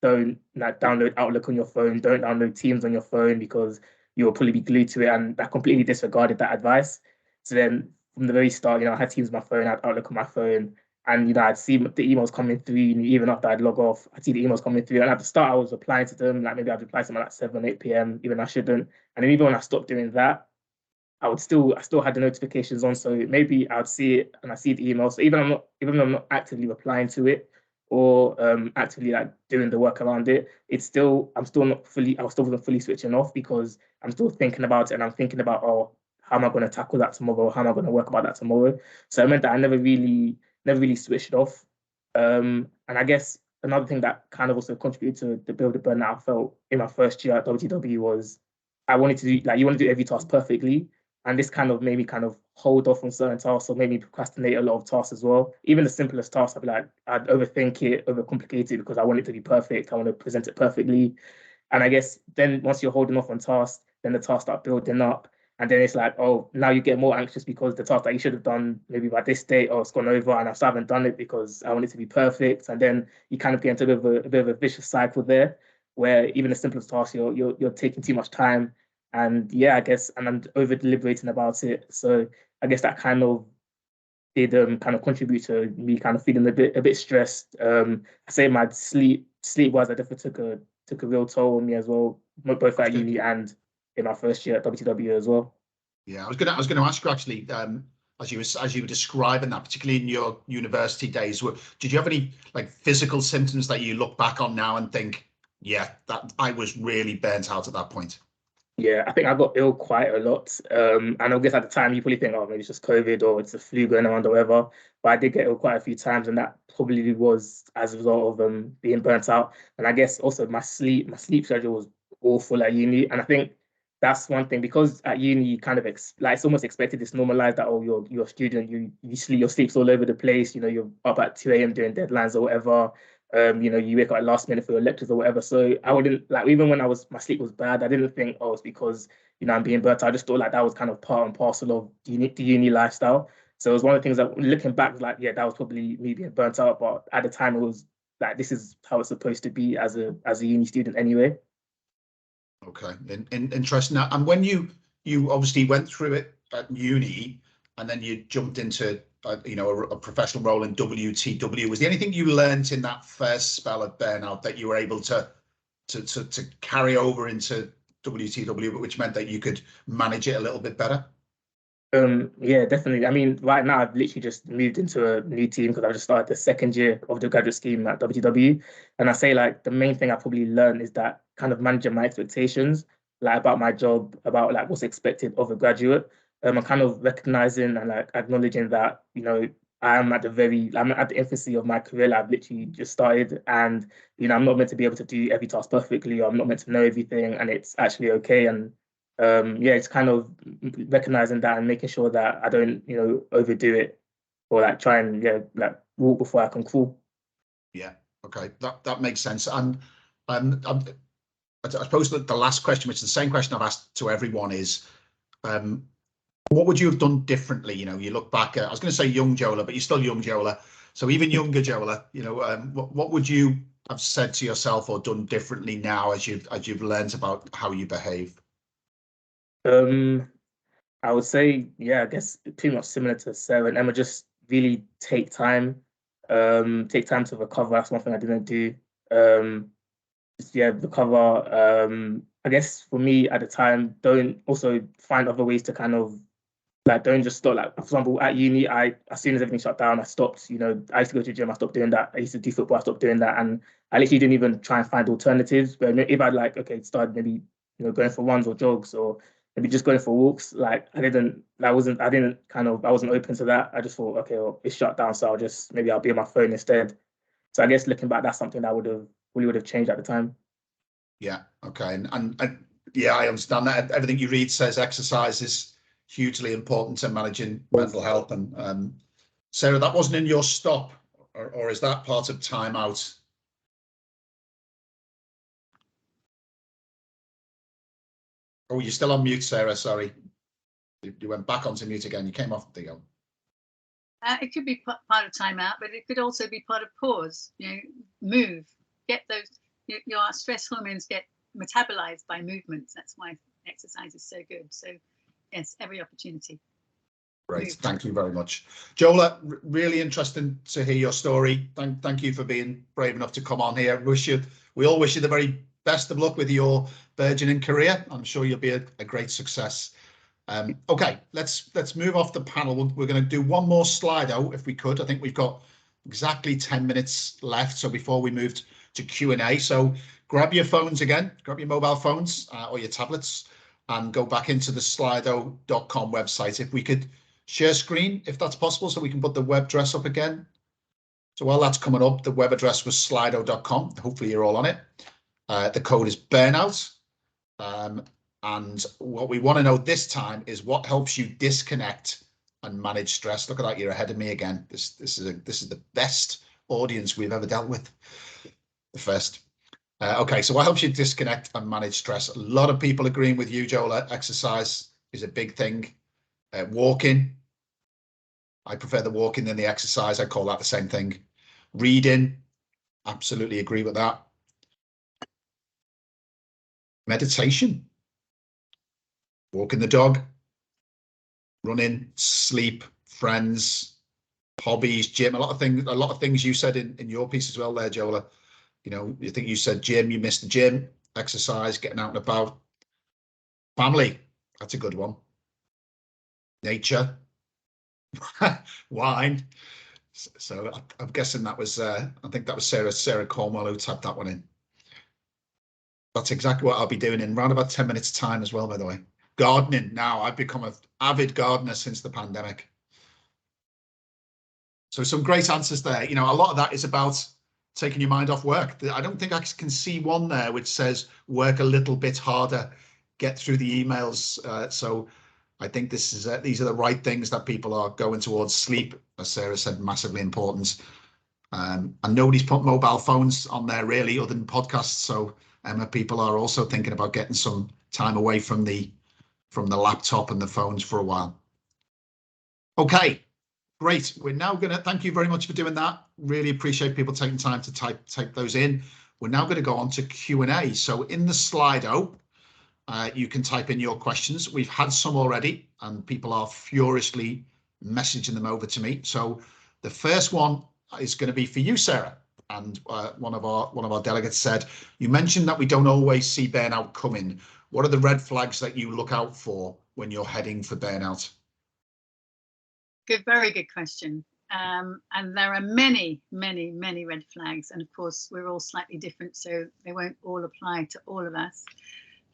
don't like download Outlook on your phone, don't download Teams on your phone, because you'll probably be glued to it. And I completely disregarded that advice. So then from the very start, I had Teams on my phone, I had Outlook on my phone, and I'd see the emails coming through. Even after I'd log off, I'd see the emails coming through. And at the start, I was replying to them, like maybe I'd reply to them at like 7, 8 p.m. even I shouldn't. And then even when I stopped doing that, I still had the notifications on. So maybe I'd see it and I see the email. So even though I'm not actively replying to it, or actively like doing the work around it, I was still not fully switching off, because I'm still thinking about it, and I'm thinking about, oh, how am I going to tackle that tomorrow? How am I going to work about that tomorrow? So it meant that I never really switched off. And I guess another thing that kind of also contributed to the build of burnout I felt in my first year at WTW was I wanted to do, like, you want to do every task perfectly. And this kind of made me kind of hold off on certain tasks, or made me procrastinate a lot of tasks as well. Even the simplest tasks, I'd overthink it, overcomplicate it, because I want it to be perfect. I want to present it perfectly. And I guess then once you're holding off on tasks, then the tasks start building up. And then it's like, oh, now you get more anxious because the task that you should have done maybe by this date, or it's gone over, and I still haven't done it because I want it to be perfect. And then you kind of get into a bit of a vicious cycle there, where even the simplest task, you're taking too much time. And yeah, I guess, and I'm over deliberating about it. So I guess that kind of did kind of contribute to me kind of feeling a bit stressed. I say my sleep wise, I definitely took a real toll on me as well, both at uni and in my first year at WTW as well. Yeah, I was gonna ask you actually, as you were describing that, particularly in your university days, did you have any like physical symptoms that you look back on now and think, yeah, that I was really burnt out at that point? Yeah, I think I got ill quite a lot. And I guess at the time you probably think, oh, maybe it's just COVID or it's a flu going around or whatever. But I did get ill quite a few times, and that probably was as a result of being burnt out. And I guess also my sleep schedule was awful at uni. And I think that's one thing because at uni you kind of like it's almost expected, it's normalized that oh you're a student, you sleep your sleep's all over the place, you're up at 2 a.m. doing deadlines or whatever. You wake up at last minute for your lectures or whatever. So I wouldn't like even when my sleep was bad, I didn't think, oh, it's because I'm being burnt out. I just thought like that was kind of part and parcel of the uni lifestyle. So it was one of the things that looking back, like, yeah, that was probably me being burnt out. But at the time it was like this is how it's supposed to be as a uni student anyway. Okay, interesting. Now, and when you obviously went through it at uni, and then you jumped into a professional role in WTW, was there anything you learned in that first spell of burnout that you were able to carry over into WTW, which meant that you could manage it a little bit better? Yeah, definitely. I mean, right now I've literally just moved into a new team because I've just started the second year of the graduate scheme at WTW. And I say like the main thing I probably learned is that kind of managing my expectations, like about my job, about like what's expected of a graduate. And kind of recognizing and like acknowledging that, I'm at the infancy of my career. Like, I've literally just started and, I'm not meant to be able to do every task perfectly, or I'm not meant to know everything, and it's actually okay. And yeah, it's kind of recognizing that and making sure that I don't, overdo it or like try and like walk before I can crawl. Yeah. Okay. That makes sense. And I suppose that the last question, which is the same question I've asked to everyone, is what would you have done differently? You look back at, I was going to say young Jola, but you're still young Jola. So even younger Jola, what would you have said to yourself or done differently now as you've learned about how you behave? I would say, yeah, I guess pretty much similar to Sarah and Emma, just really take time to recover. That's one thing I didn't do. Just, yeah, recover. I guess for me at the time, don't also find other ways to kind of like don't just stop. Like for example, at uni, as soon as everything shut down, I stopped. I used to go to the gym, I stopped doing that. I used to do football, I stopped doing that, and I literally didn't even try and find alternatives. But if I'd like, okay, start maybe going for runs or jogs or maybe just going for walks, like I didn't I wasn't open to that. I just thought, okay, well, it's shut down, so maybe I'll be on my phone instead. So I guess looking back, that's something that would have changed at the time. Yeah. Okay. And yeah, I understand that. Everything you read says exercise is hugely important to managing mental health. And Sarah, that wasn't in your stop, or is that part of time out? Oh, you're still on mute, Sarah. Sorry. You went back onto mute again. You came off the go. It could be part of time out, but it could also be part of pause. Move, get those. Your stress hormones get metabolized by movements. That's why exercise is so good. So, yes, every opportunity. Great, thank you very much, Jola. Really interesting to hear your story. Thank you for being brave enough to come on here. We all wish you the very best of luck with your burgeoning career. I'm sure you'll be a great success. Okay, let's move off the panel. We're going to do one more slide out if we could. I think we've got exactly 10 minutes left. So before we moved to Q&A, so grab your phones again, grab your mobile phones or your tablets and go back into the slido.com website. If we could share screen, if that's possible, so we can put the web address up again. So while that's coming up, the web address was slido.com. Hopefully you're all on it. The code is burnout. And what we want to know this time is what helps you disconnect and manage stress. Look at that, you're ahead of me again. This is the best audience we've ever dealt with. The first. Okay, so what helps you disconnect and manage stress? A lot of people agreeing with you, Jola. Exercise is a big thing. Walking. I prefer the walking than the exercise. I call that the same thing. Reading. Absolutely agree with that. Meditation. Walking the dog. Running, sleep, friends, hobbies, gym. A lot of things you said in your piece as well there, Jola. You think you said gym, you missed the gym, exercise, getting out and about. Family, that's a good one. Nature, wine. So I'm guessing that was, I think that was Sarah Cornwell who typed that one in. That's exactly what I'll be doing in around about 10 minutes time as well, by the way. Gardening now. I've become an avid gardener since the pandemic. So some great answers there. You know, a lot of that is about taking your mind off work. I don't think I can see one there which says work a little bit harder, get through the emails. So I think this is these are the right things that people are going towards. Sleep, as Sarah said, massively important. And nobody's put mobile phones on there really, other than podcasts. So people are also thinking about getting some time away from the laptop and the phones for a while. Okay, great. We're now going to thank you very much for doing that. Really appreciate people taking time to type those in. We're now going to go on to Q&A. So in the Slido, you can type in your questions. We've had some already, and people are furiously messaging them over to me. So the first one is going to be for you, Sarah. And one of our delegates said, you mentioned that we don't always see burnout coming. What are the red flags that you look out for when you're heading for burnout? Good, very good question. And there are many, many, many red flags. And of course, we're all slightly different, so they won't all apply to all of us.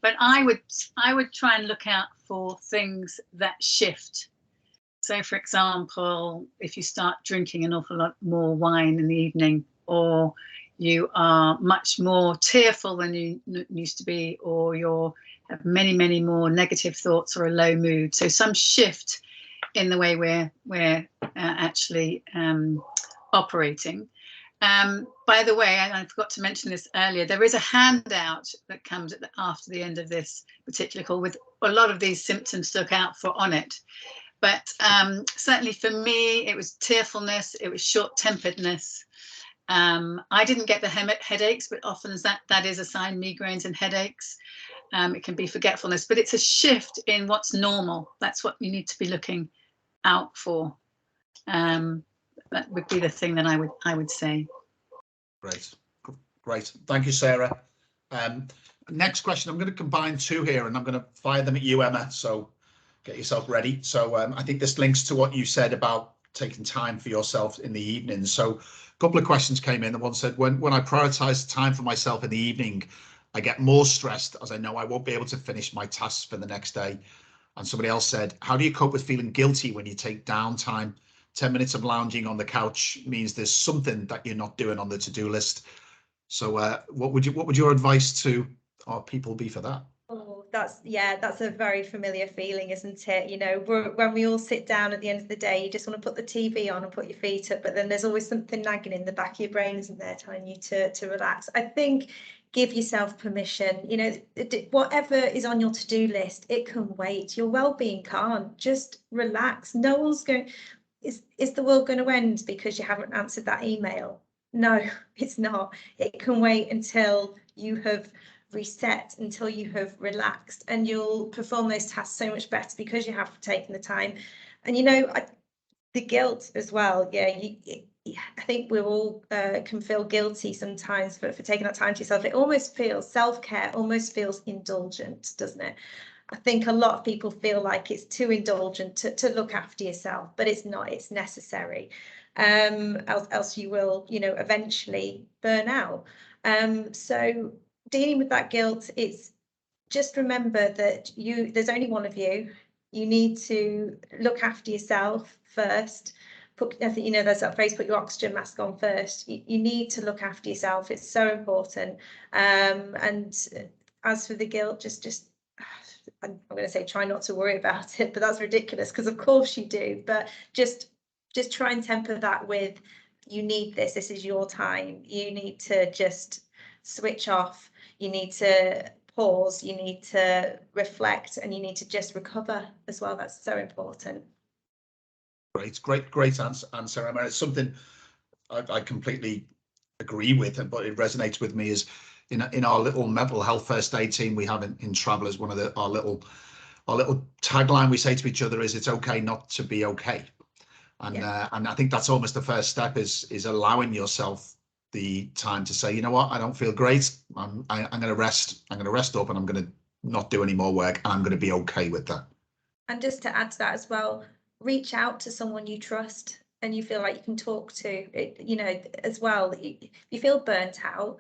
But I would try and look out for things that shift. So, for example, if you start drinking an awful lot more wine in the evening, or you are much more tearful than you used to be, or you have many, many more negative thoughts or a low mood. So some shift in the way we're actually operating. By the way, I forgot to mention this earlier, there is a handout that comes after the end of this particular call with a lot of these symptoms to look out for on it. But certainly for me, it was tearfulness, it was short-temperedness. I didn't get the headaches, but often that is a sign, migraines and headaches. It can be forgetfulness, but it's a shift in what's normal. That's what you need to be looking out for. That would be the thing that I would say. Great. Thank you, Sarah. Next question. I'm going to combine two here, and I'm going to fire them at you, Emma. So get yourself ready. So I think this links to what you said about taking time for yourself in the evening. So a couple of questions came in. The one said, when I prioritize time for myself in the evening, I get more stressed as I know I won't be able to finish my tasks for the next day. And somebody else said, how do you cope with feeling guilty when you take downtime? 10 minutes of lounging on the couch means there's something that you're not doing on the to-do list. So what would your advice to our people be for that? Oh, that's a very familiar feeling, isn't it? You know, when we all sit down at the end of the day, you just want to put the TV on and put your feet up, but then there's always something nagging in the back of your brain, isn't there, telling you to relax. I think give yourself permission. You know, whatever is on your to-do list, it can wait. Your well-being can't. Just relax. No one's going. Is the world going to end because you haven't answered that email? No, it's not. It can wait until you have reset, until you have relaxed, and you'll perform those tasks so much better because you have taken the time. And you know, the guilt as well. Yeah, I think we all can feel guilty sometimes for taking that time to yourself. It almost feels, self-care almost feels indulgent, doesn't it? I think a lot of people feel like it's too indulgent to look after yourself, but it's not. It's necessary. Else you will, you know, eventually burn out. So dealing with that guilt, it's just remember that there's only one of you. You need to look after yourself first. You know, there's that phrase, put your oxygen mask on first. You need to look after yourself. It's so important. And as for the guilt, just I'm going to say try not to worry about it, but that's ridiculous because of course you do. But just try and temper that with, you need this. This is your time. You need to just switch off. You need to pause. You need to reflect, and you need to just recover as well. That's so important. Great answer, Emma. It's something I completely agree with, but it resonates with me. Is in our little mental health first aid team we have in Travellers, one of our little tagline we say to each other is, it's okay not to be okay. And and I think that's almost the first step, is allowing yourself the time to say, you know what, I don't feel great. I'm going to rest. I'm going to rest up, and I'm going to not do any more work, and I'm going to be okay with that. And just to add to that as well, reach out to someone you trust and you feel like you can talk to. You know, as well, if you feel burnt out,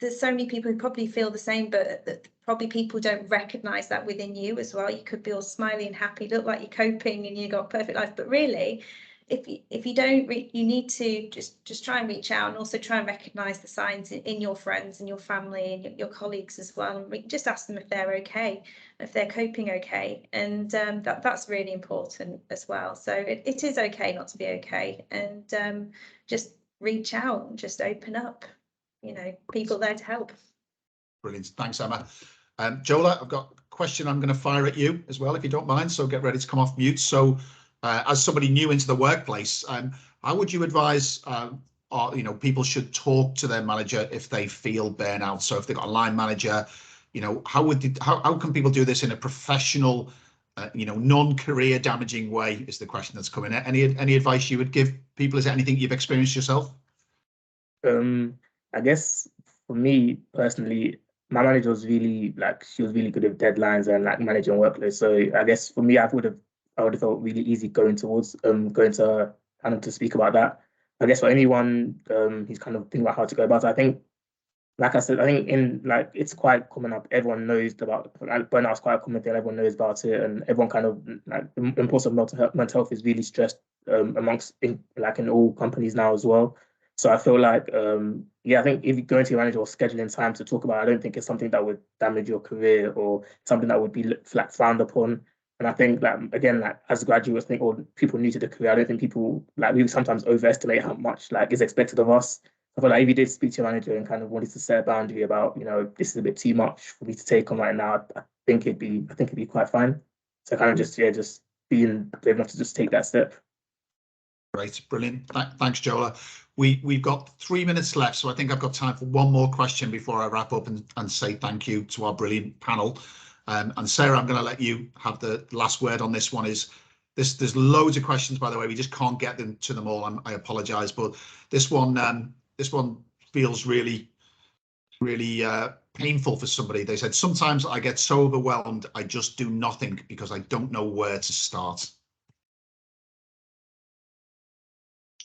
there's so many people who probably feel the same, but that probably people don't recognize that within you as well. You could be all smiley and happy, look like you're coping and you got a perfect life, but really, if you don't, you need to just try and reach out, and also try and recognize the signs in your friends and your family and your colleagues as well, and just ask them if they're okay, if they're coping okay, and that's really important as well. So it is okay not to be okay, and just reach out and just open up. You know, people there to help. Brilliant. Thanks, Emma. Jola, I've got a question I'm going to fire at you as well, if you don't mind. So get ready to come off mute. So as somebody new into the workplace, how would you advise, people should talk to their manager if they feel burnout? So if they've got a line manager, how can people do this in a professional, non-career damaging way is the question that's coming. Any advice you would give people? Is there anything you've experienced yourself? I guess for me personally, my manager was really she was really good with deadlines and managing workload. So I guess for me, I would have felt really easy going to her kind of to speak about that. I guess for anyone who's kind of thinking about how to go about it, I think, like I said, I think it's quite common up. Everyone knows about burnout is quite a common thing. Everyone knows about it, and everyone kind of the importance of mental health is really stressed amongst in all companies now as well. So I feel I think if you go into your manager or scheduling time to talk about it, I don't think it's something that would damage your career or something that would be frowned upon. And I think as graduates, or people new to the career, I don't think people we sometimes overestimate how much is expected of us. I feel if you did speak to your manager and kind of wanted to set a boundary about, this is a bit too much for me to take on right now, I think it'd be quite fine. So kind of just being brave enough to just take that step. Great, brilliant. Thanks, Jola. We've got 3 minutes left, so I think I've got time for one more question before I wrap up and say thank you to our brilliant panel. And Sarah, I'm going to let you have the last word on this one. There's loads of questions, by the way. We just can't get to them all. I apologise, but this one feels really, really painful for somebody. They said, sometimes I get so overwhelmed, I just do nothing because I don't know where to start.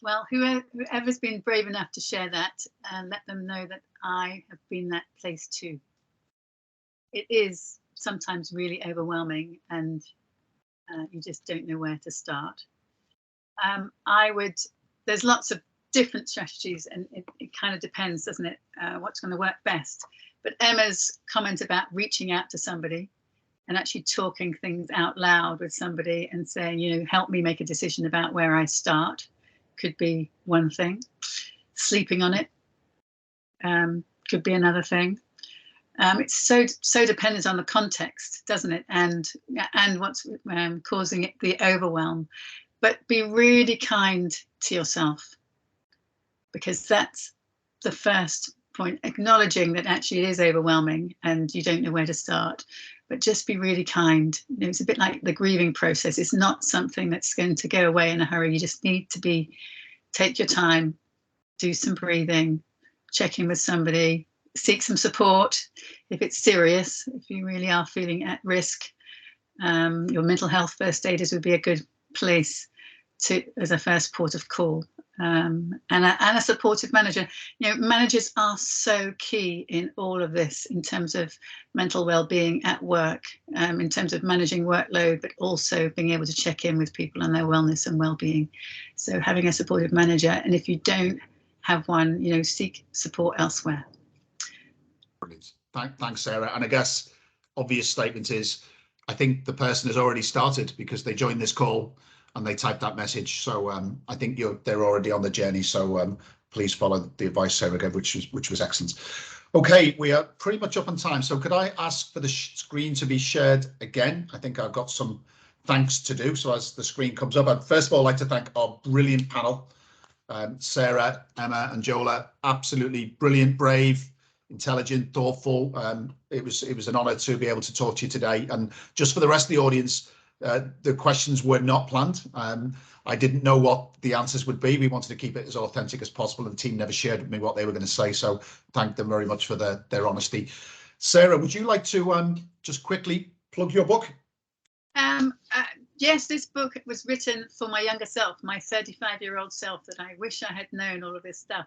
Well, whoever's been brave enough to share that, let them know that I have been that place too. It is sometimes really overwhelming, and you just don't know where to start. There's lots of different strategies, and it kind of depends, doesn't it, what's going to work best. But Emma's comment about reaching out to somebody and actually talking things out loud with somebody and saying, help me make a decision about where I start, could be one thing. Sleeping on it could be another thing. It's so dependent on the context, doesn't it? And what's causing it, the overwhelm. But be really kind to yourself, because that's the first point, acknowledging that actually it is overwhelming and you don't know where to start. But just be really kind. It's a bit like the grieving process. It's not something that's going to go away in a hurry. You just need to take your time, do some breathing, check in with somebody, seek some support if it's serious, if you really are feeling at risk. Your mental health first aiders would be a good place as a first port of call. And a supportive manager. Managers are so key in all of this in terms of mental well-being at work, in terms of managing workload, but also being able to check in with people on their wellness and well-being. So having a supportive manager, and if you don't have one, seek support elsewhere. Brilliant. Thanks, Sarah. And I guess obvious statement is, I think the person has already started because they joined this call and they typed that message. So I think they're already on the journey. So please follow the advice Sarah gave, which was excellent. Okay, we are pretty much up on time. So could I ask for the screen to be shared again? I think I've got some thanks to do. So as the screen comes up, I'd first of all like to thank our brilliant panel, Sarah, Emma and Jola. Absolutely brilliant, brave, intelligent, thoughtful. It was an honour to be able to talk to you today. And just for the rest of the audience, the questions were not planned. I didn't know what the answers would be. We wanted to keep it as authentic as possible, and the team never shared with me what they were going to say. So thank them very much for their honesty. Sarah, would you like to just quickly plug your book? Yes, this book was written for my younger self, my 35-year-old self, that I wish I had known all of this stuff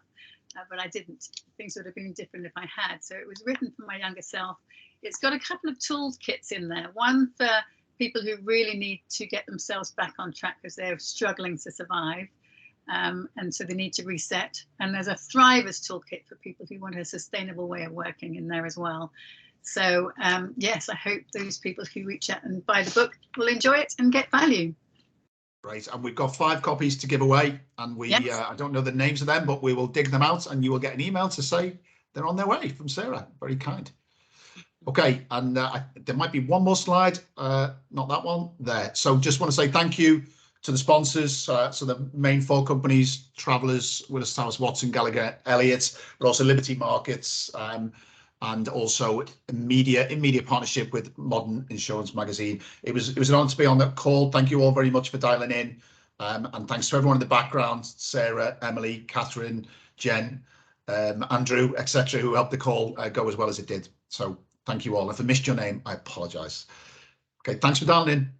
but I didn't. Things would have been different if I had. So it was written for my younger self. It's got a couple of toolkits in there. One for people who really need to get themselves back on track because they're struggling to survive. And so they need to reset. And there's a Thrivers toolkit for people who want a sustainable way of working in there as well. So yes, I hope those people who reach out and buy the book will enjoy it and get value. Great, and we've got 5 copies to give away, and we Yes. I don't know the names of them, but we will dig them out, and you will get an email to say they're on their way from Sarah. Very kind. Okay, and there might be one more slide, not that one there. So just want to say thank you to the sponsors, so the main 4 companies: Travellers, Willis, Towers, Watson, Gallagher, Elliott, but also Liberty Markets, and also in media partnership with Modern Insurance Magazine. It was an honor to be on that call. Thank you all very much for dialing in, and thanks to everyone in the background: Sarah, Emily, Catherine, Jen, Andrew, etc., who helped the call go as well as it did. So thank you all. If I missed your name, I apologise. Okay, thanks for dialing in.